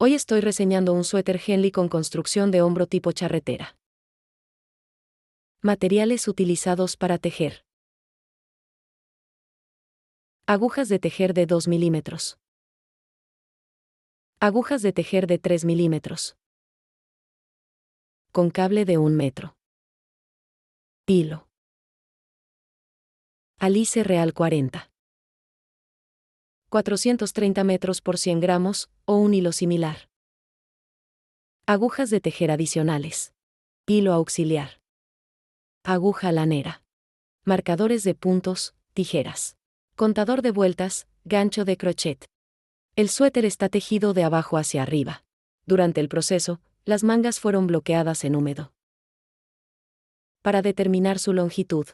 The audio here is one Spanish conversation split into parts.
Hoy estoy reseñando un suéter Henley con construcción de hombro tipo charretera. Materiales utilizados para tejer. Agujas de tejer de 2 milímetros. Agujas de tejer de 3 milímetros. Con cable de 1 metro. Hilo. Alice Real 40. 430 metros por 100 gramos, o un hilo similar. Agujas de tejer adicionales. Hilo auxiliar. Aguja lanera. Marcadores de puntos, tijeras. Contador de vueltas, gancho de crochet. El suéter está tejido de abajo hacia arriba. Durante el proceso, las mangas fueron bloqueadas en húmedo. Para determinar su longitud.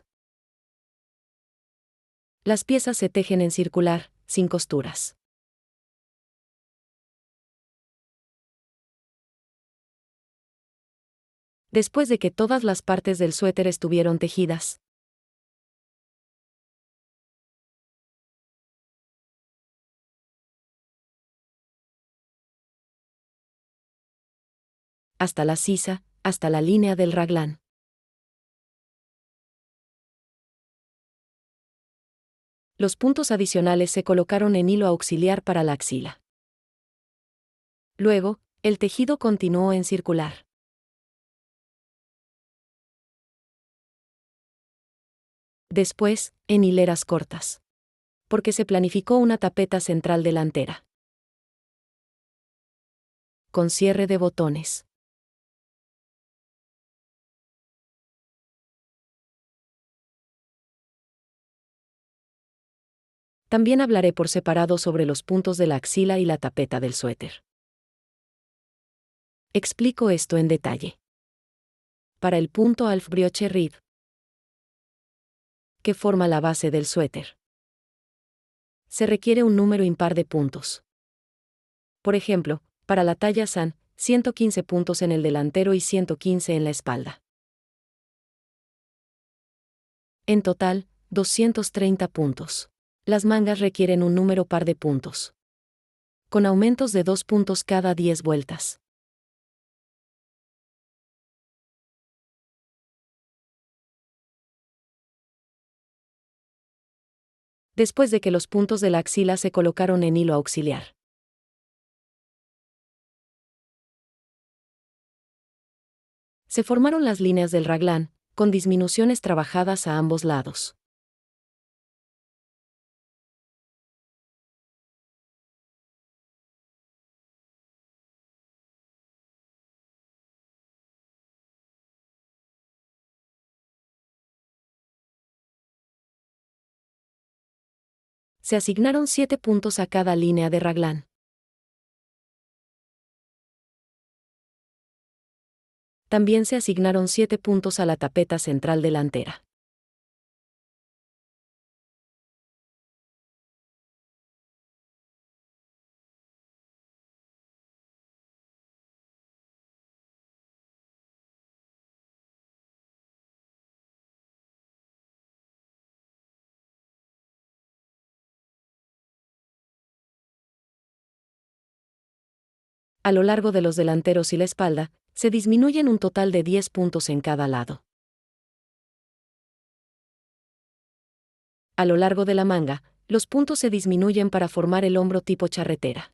Las piezas se tejen en circular, sin costuras. Después de que todas las partes del suéter estuvieron tejidas, hasta la sisa, hasta la línea del raglan. Los puntos adicionales se colocaron en hilo auxiliar para la axila. Luego, el tejido continuó en circular. Después, en hileras cortas. Porque se planificó una tapeta central delantera. Con cierre de botones. También hablaré por separado sobre los puntos de la axila y la tapeta del suéter. Explico esto en detalle. Para el punto Alf Brioche Rib, que forma la base del suéter, se requiere un número impar de puntos. Por ejemplo, para la talla San, 115 puntos en el delantero y 115 en la espalda. En total, 230 puntos. Las mangas requieren un número par de puntos, con aumentos de 2 puntos cada 10 vueltas. Después de que los puntos de la axila se colocaron en hilo auxiliar, se formaron las líneas del raglan, con disminuciones trabajadas a ambos lados. Se asignaron 7 puntos a cada línea de raglan. También se asignaron 7 puntos a la tapeta central delantera. A lo largo de los delanteros y la espalda, se disminuyen un total de 10 puntos en cada lado. A lo largo de la manga, los puntos se disminuyen para formar el hombro tipo charretera.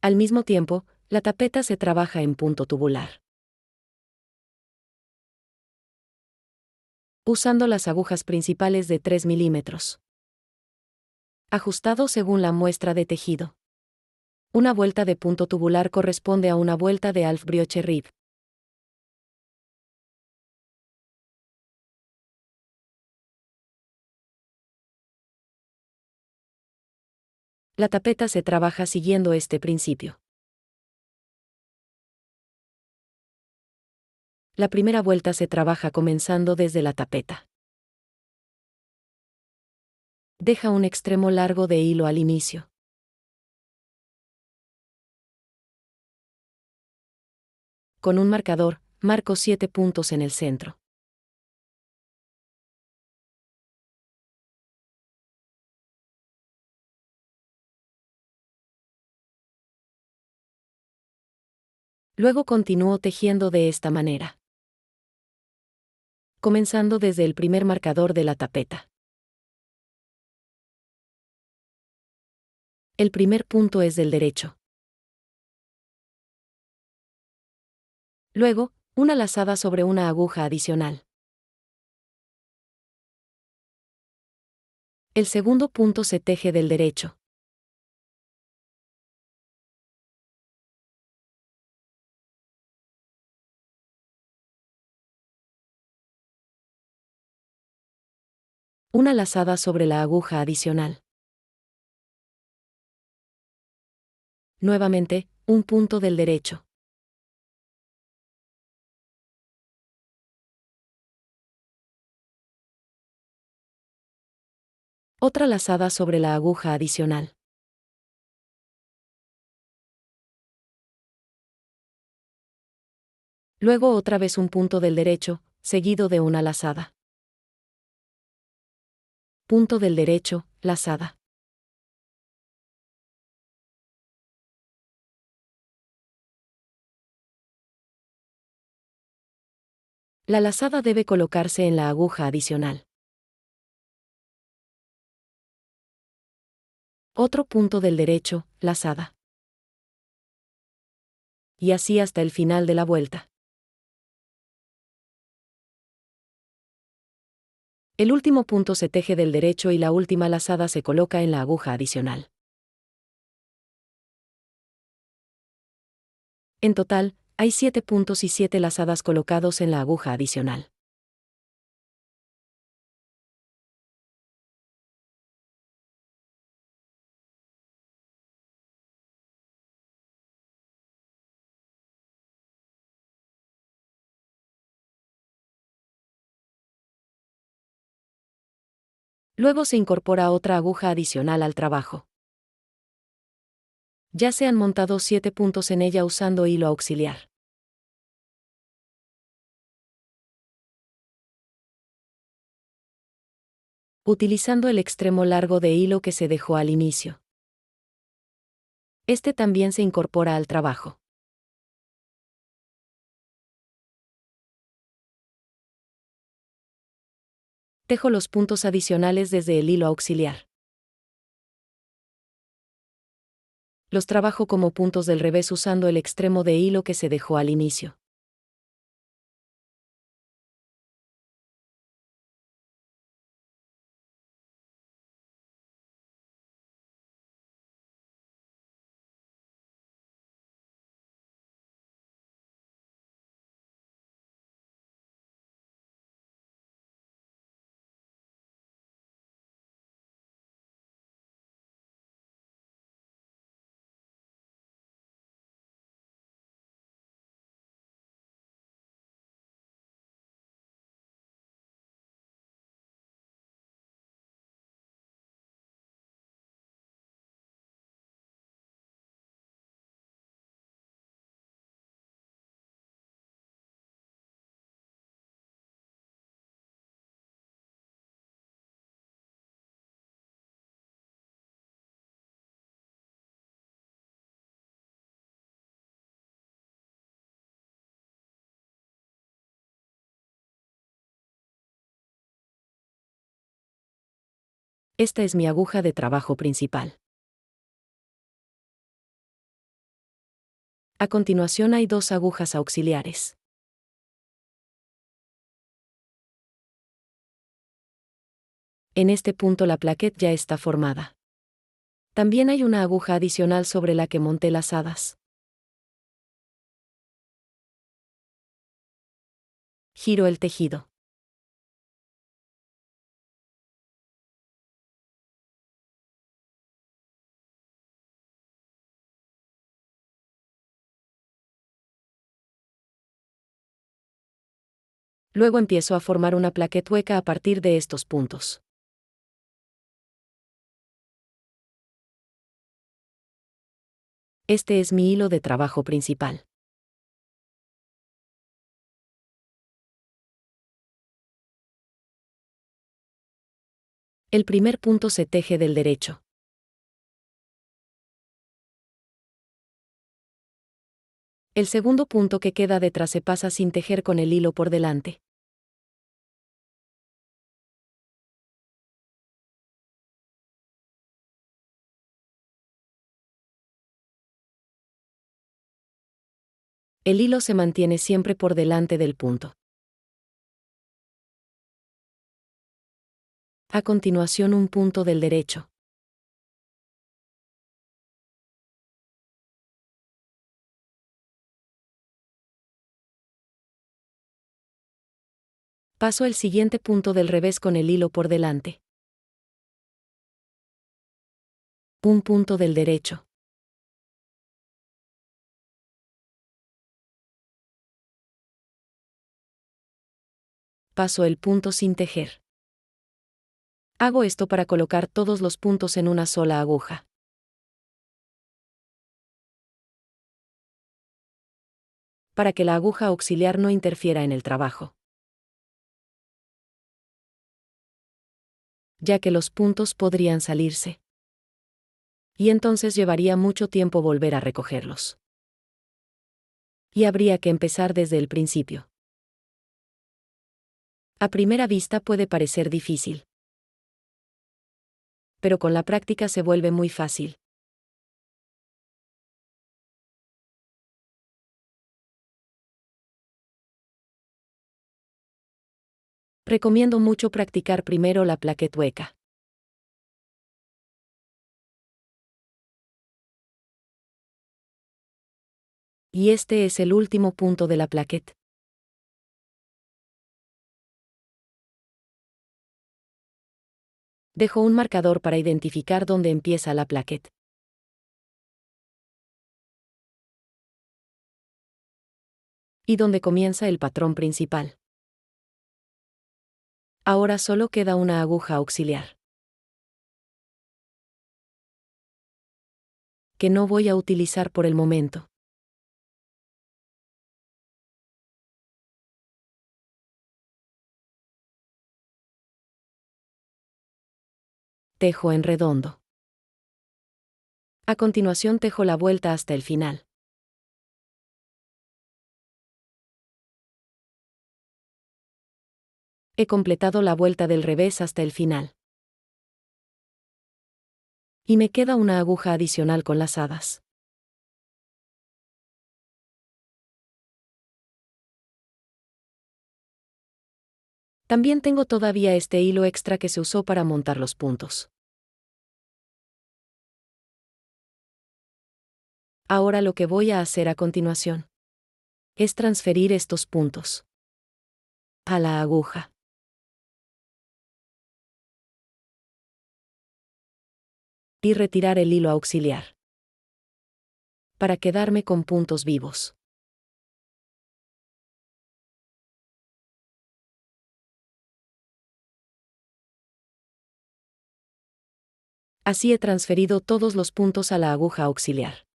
Al mismo tiempo, la tapeta se trabaja en punto tubular. usando las agujas principales de 3 milímetros. Ajustado según la muestra de tejido. Una vuelta de punto tubular corresponde a una vuelta de half brioche rib. La tapeta se trabaja siguiendo este principio. La primera vuelta se trabaja comenzando desde la tapeta. Deja un extremo largo de hilo al inicio. Con un marcador, marco 7 puntos en el centro. Luego continúo tejiendo de esta manera. Comenzando desde el primer marcador de la tapeta. El primer punto es del derecho. Luego, una lazada sobre una aguja adicional. El segundo punto se teje del derecho. Una lazada sobre la aguja adicional. Nuevamente, un punto del derecho. Otra lazada sobre la aguja adicional. Luego otra vez un punto del derecho, seguido de una lazada. Punto del derecho, lazada. La lazada debe colocarse en la aguja adicional. Otro punto del derecho, lazada. Y así hasta el final de la vuelta. El último punto se teje del derecho y la última lazada se coloca en la aguja adicional. En total, hay 7 puntos y 7 lazadas colocados en la aguja adicional. Luego se incorpora otra aguja adicional al trabajo. Ya se han montado 7 puntos en ella usando hilo auxiliar. Utilizando el extremo largo de hilo que se dejó al inicio. Este también se incorpora al trabajo. Tejo los puntos adicionales desde el hilo auxiliar. Los trabajo como puntos del revés usando el extremo de hilo que se dejó al inicio. Esta es mi aguja de trabajo principal. A continuación hay 2 agujas auxiliares. En este punto la plaquette ya está formada. También hay una aguja adicional sobre la que monté las hadas. Giro el tejido. Luego empiezo a formar una plaquette hueca a partir de estos puntos. Este es mi hilo de trabajo principal. El primer punto se teje del derecho. El segundo punto que queda detrás se pasa sin tejer con el hilo por delante. El hilo se mantiene siempre por delante del punto. A continuación un punto del derecho. Paso el siguiente punto del revés con el hilo por delante. Un punto del derecho. Paso el punto sin tejer. Hago esto para colocar todos los puntos en una sola aguja. Para que la aguja auxiliar no interfiera en el trabajo, ya que los puntos podrían salirse. Y entonces llevaría mucho tiempo volver a recogerlos. Y habría que empezar desde el principio. A primera vista puede parecer difícil, pero con la práctica se vuelve muy fácil. Recomiendo mucho practicar primero la plaquette hueca. Y este es el último punto de la plaquette. Dejo un marcador para identificar dónde empieza la plaquette. Y dónde comienza el patrón principal. Ahora solo queda una aguja auxiliar, que no voy a utilizar por el momento. Tejo en redondo. A continuación tejo la vuelta hasta el final. He completado la vuelta del revés hasta el final. Y me queda una aguja adicional con lazadas. También tengo todavía este hilo extra que se usó para montar los puntos. Ahora lo que voy a hacer a continuación es transferir estos puntos a la aguja. Y retirar el hilo auxiliar para quedarme con puntos vivos. Así he transferido todos los puntos a la aguja auxiliar.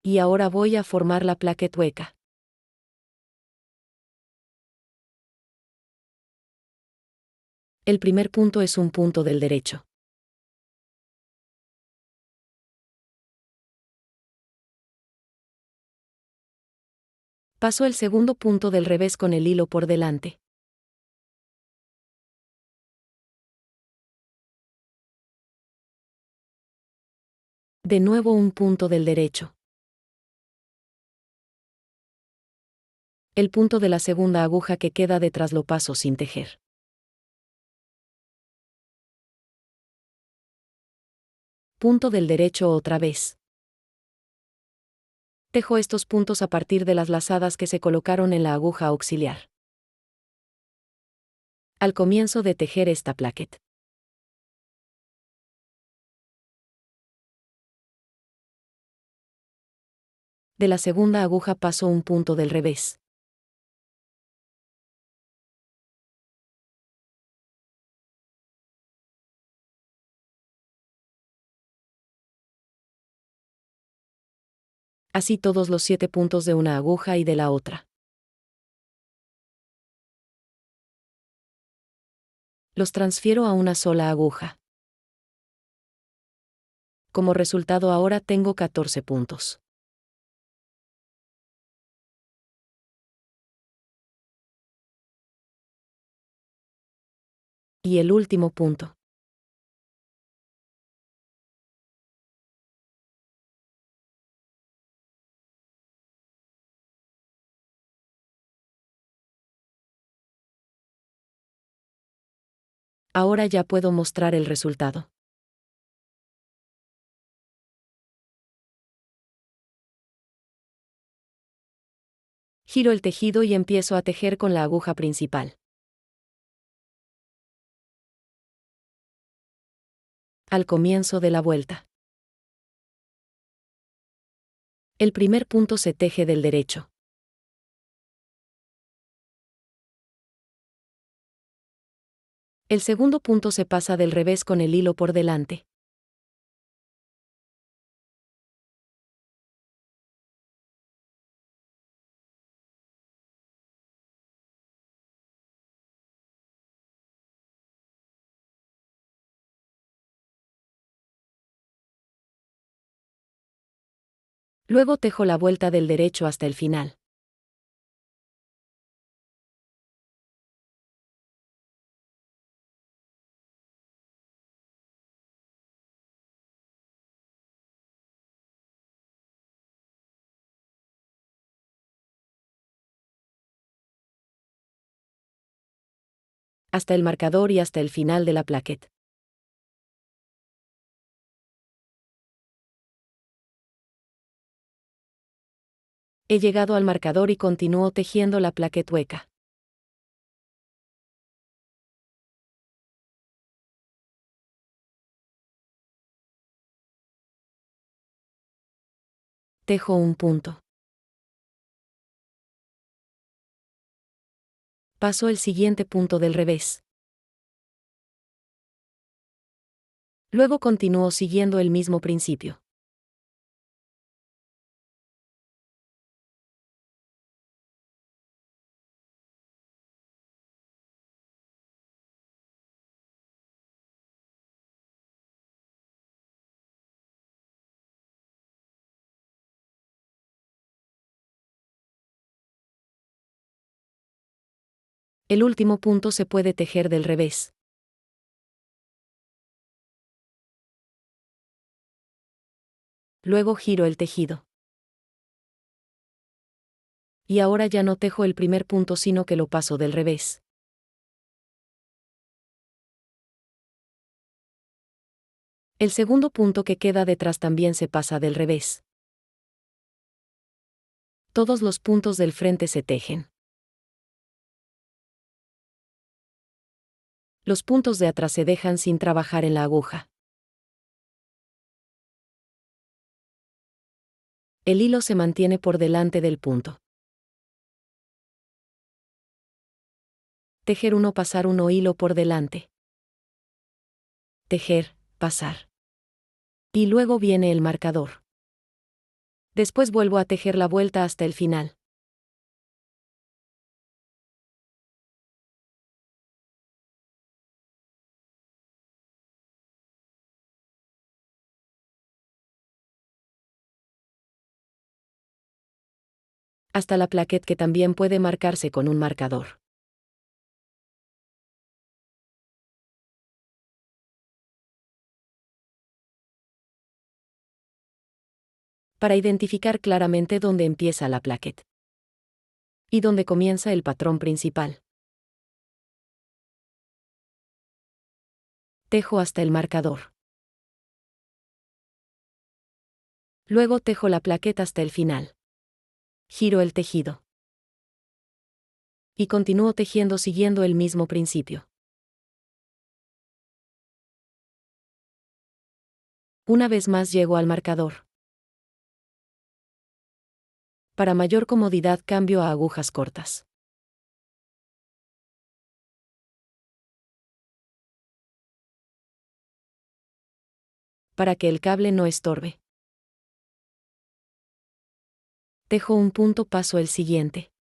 Y ahora voy a formar la plaquette hueca. El primer punto es un punto del derecho. Paso el segundo punto del revés con el hilo por delante. De nuevo un punto del derecho. El punto de la segunda aguja que queda detrás lo paso sin tejer. Punto del derecho otra vez. Tejo estos puntos a partir de las lazadas que se colocaron en la aguja auxiliar. Al comienzo de tejer esta plaqueta. De la segunda aguja paso un punto del revés. Así todos los 7 puntos de una aguja y de la otra. Los transfiero a una sola aguja. Como resultado ahora tengo 14 puntos. Y el último punto. Ahora ya puedo mostrar el resultado. Giro el tejido y empiezo a tejer con la aguja principal. Al comienzo de la vuelta. El primer punto se teje del derecho. El segundo punto se pasa del revés con el hilo por delante. Luego tejo la vuelta del derecho hasta el final. Hasta el marcador y hasta el final de la plaqueta. He llegado al marcador y continúo tejiendo la plaqueta hueca. Tejo un punto. Paso el siguiente punto del revés. Luego continúo siguiendo el mismo principio. El último punto se puede tejer del revés. Luego giro el tejido. Y ahora ya no tejo el primer punto sino que lo paso del revés. El segundo punto que queda detrás también se pasa del revés. Todos los puntos del frente se tejen. Los puntos de atrás se dejan sin trabajar en la aguja. El hilo se mantiene por delante del punto. Tejer uno, pasar uno, hilo por delante. Tejer, pasar. Y luego viene el marcador. Después vuelvo a tejer la vuelta hasta el final. Hasta la plaqueta que también puede marcarse con un marcador. para identificar claramente dónde empieza la plaquette y dónde comienza el patrón principal. Tejo hasta el marcador. Luego tejo la plaquette hasta el final. Giro el tejido. Y continúo tejiendo siguiendo el mismo principio. Una vez más llego al marcador. Para mayor comodidad cambio a agujas cortas. Para que el cable no estorbe. Tejo un punto, paso el siguiente.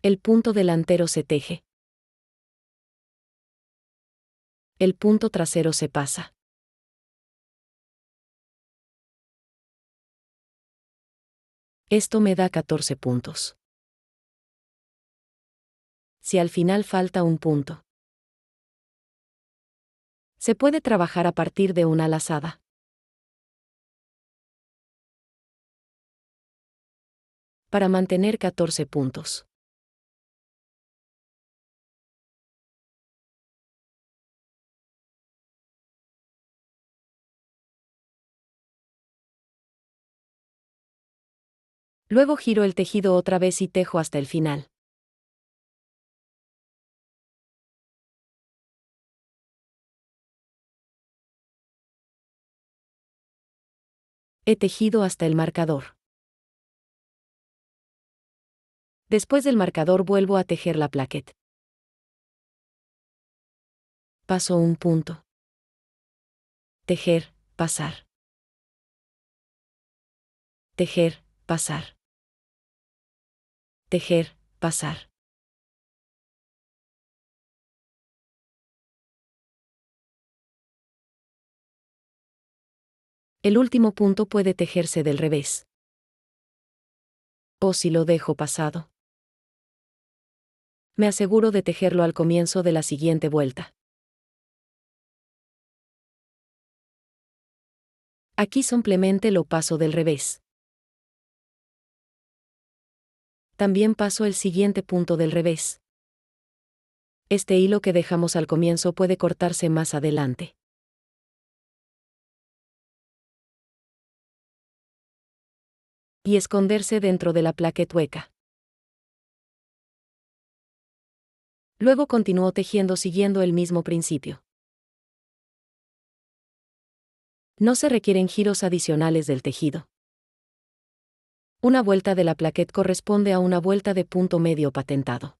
El punto delantero se teje. El punto trasero se pasa. Esto me da 14 puntos. Si al final falta un punto, se puede trabajar a partir de una lazada. Para mantener 14 puntos. Luego giro el tejido otra vez y tejo hasta el final. He tejido hasta el marcador. Después del marcador vuelvo a tejer la plaquette. Paso un punto. Tejer, pasar. Tejer, pasar. Tejer, pasar. El último punto puede tejerse del revés. O si lo dejo pasado. Me aseguro de tejerlo al comienzo de la siguiente vuelta. Aquí simplemente lo paso del revés. También paso el siguiente punto del revés. Este hilo que dejamos al comienzo puede cortarse más adelante. Y esconderse dentro de la plaquette hueca. Luego continúo tejiendo siguiendo el mismo principio. No se requieren giros adicionales del tejido. Una vuelta de la plaquette corresponde a una vuelta de punto medio patentado.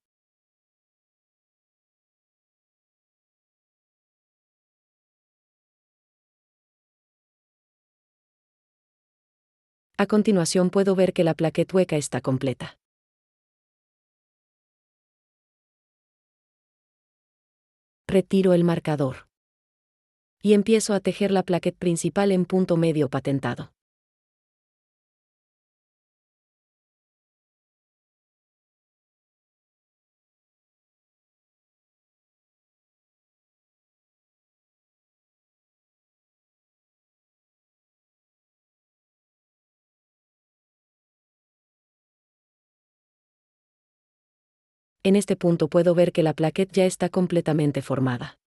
A continuación puedo ver que la plaquette hueca está completa. Retiro el marcador. Y empiezo a tejer la plaquette principal en punto medio patentado. En este punto puedo ver que la plaquette ya está completamente formada.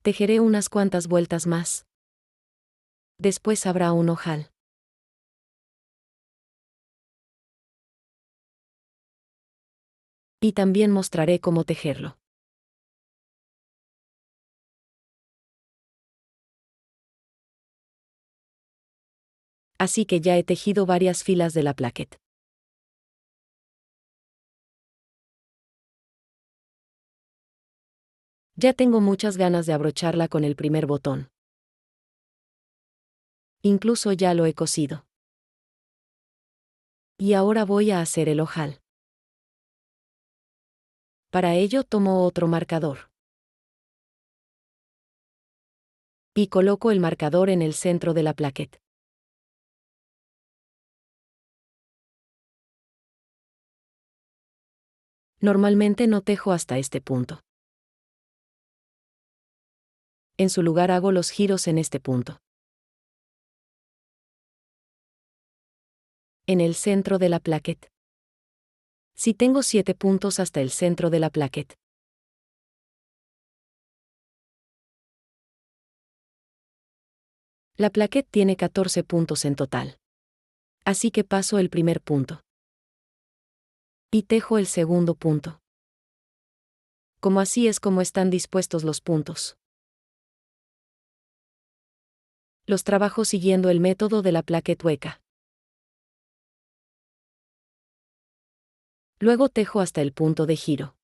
Tejeré unas cuantas vueltas más. Después habrá un ojal. Y también mostraré cómo tejerlo. Así que ya he tejido varias filas de la plaquette. Ya tengo muchas ganas de abrocharla con el primer botón. Incluso ya lo he cosido. Y ahora voy a hacer el ojal. Para ello tomo otro marcador. Y coloco el marcador en el centro de la plaquette. Normalmente no tejo hasta este punto. En su lugar hago los giros en este punto. En el centro de la plaquette. Si tengo 7 puntos hasta el centro de la plaquette. La plaquette tiene 14 puntos en total. Así que paso el primer punto. Y tejo el segundo punto. Como así es como están dispuestos los puntos. Los trabajo siguiendo el método de la plaquette hueca. Luego tejo hasta el punto de giro.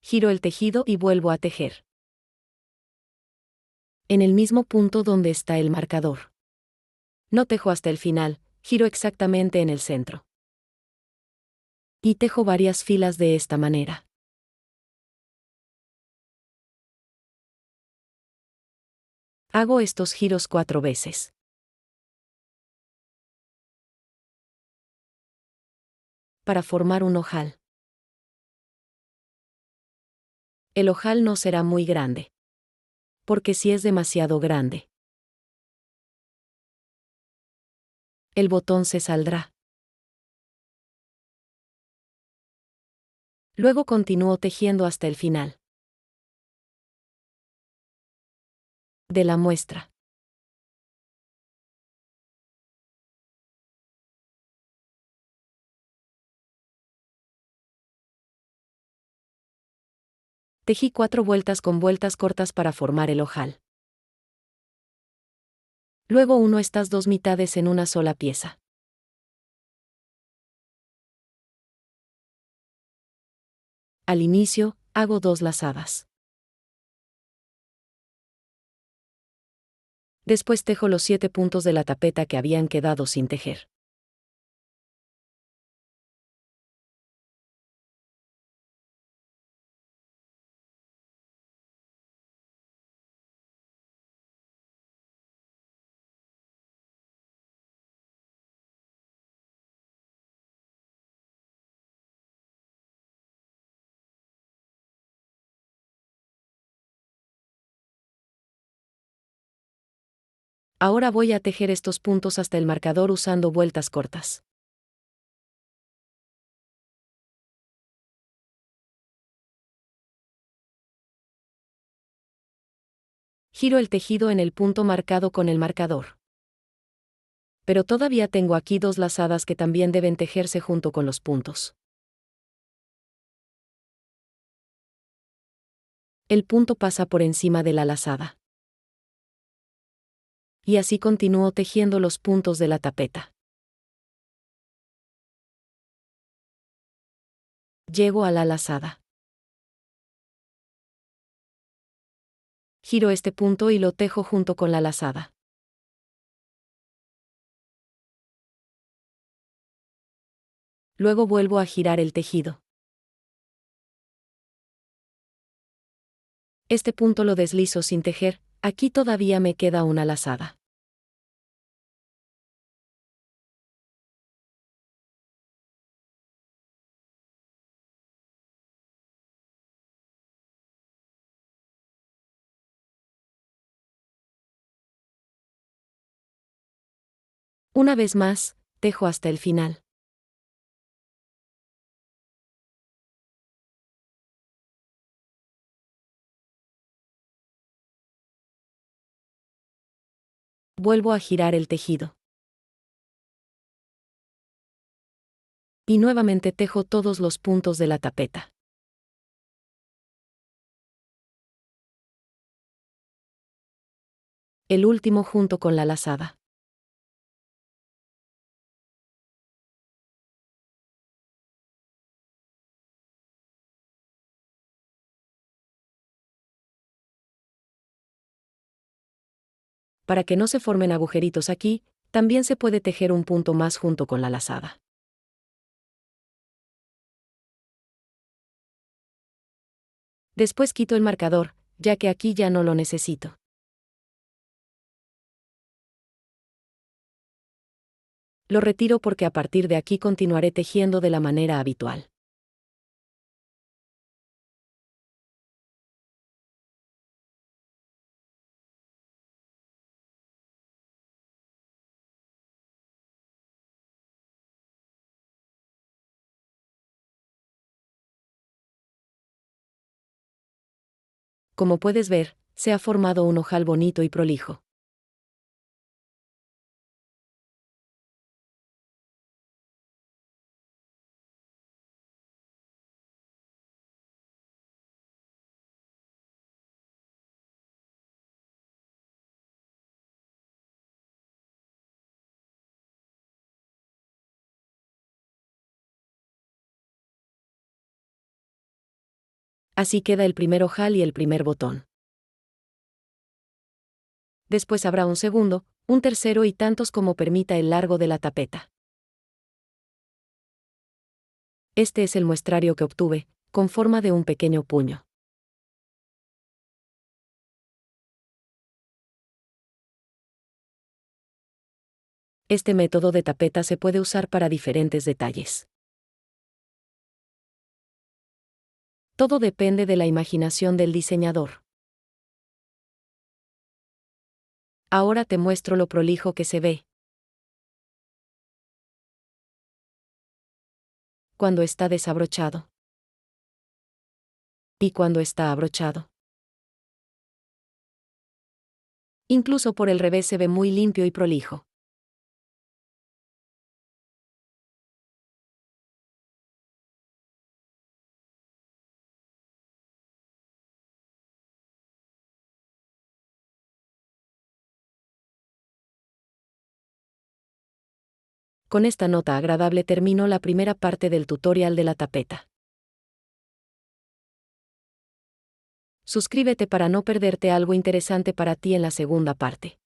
Giro el tejido y vuelvo a tejer. En el mismo punto donde está el marcador. No tejo hasta el final, giro exactamente en el centro. Y tejo varias filas de esta manera. Hago estos giros 4 veces. Para formar un ojal. El ojal no será muy grande. Porque si es demasiado grande, el botón se saldrá. Luego continúo tejiendo hasta el final de la muestra. Tejí 4 vueltas con vueltas cortas para formar el ojal. Luego uno estas 2 mitades en una sola pieza. Al inicio, hago 2 lazadas. Después tejo los 7 puntos de la tapeta que habían quedado sin tejer. Ahora voy a tejer estos puntos hasta el marcador usando vueltas cortas. Giro el tejido en el punto marcado con el marcador. Pero todavía tengo aquí 2 lazadas que también deben tejerse junto con los puntos. El punto pasa por encima de la lazada. Y así continúo tejiendo los puntos de la tapeta. Llego a la lazada. Giro este punto y lo tejo junto con la lazada. Luego vuelvo a girar el tejido. Este punto lo deslizo sin tejer, aquí todavía me queda una lazada. Una vez más, tejo hasta el final. Vuelvo a girar el tejido. Y nuevamente tejo todos los puntos de la tapeta. El último junto con la lazada. Para que no se formen agujeritos aquí, también se puede tejer un punto más junto con la lazada. Después quito el marcador, ya que aquí ya no lo necesito. Lo retiro porque a partir de aquí continuaré tejiendo de la manera habitual. Como puedes ver, se ha formado un ojal bonito y prolijo. Así queda el primer ojal y el primer botón. Después habrá un segundo, un tercero y tantos como permita el largo de la tapeta. Este es el muestrario que obtuve, con forma de un pequeño puño. Este método de tapeta se puede usar para diferentes detalles. Todo depende de la imaginación del diseñador. Ahora te muestro lo prolijo que se ve. Cuando está desabrochado. Y cuando está abrochado. Incluso por el revés se ve muy limpio y prolijo. Con esta nota agradable termino la primera parte del tutorial de la tapeta. Suscríbete para no perderte algo interesante para ti en la segunda parte.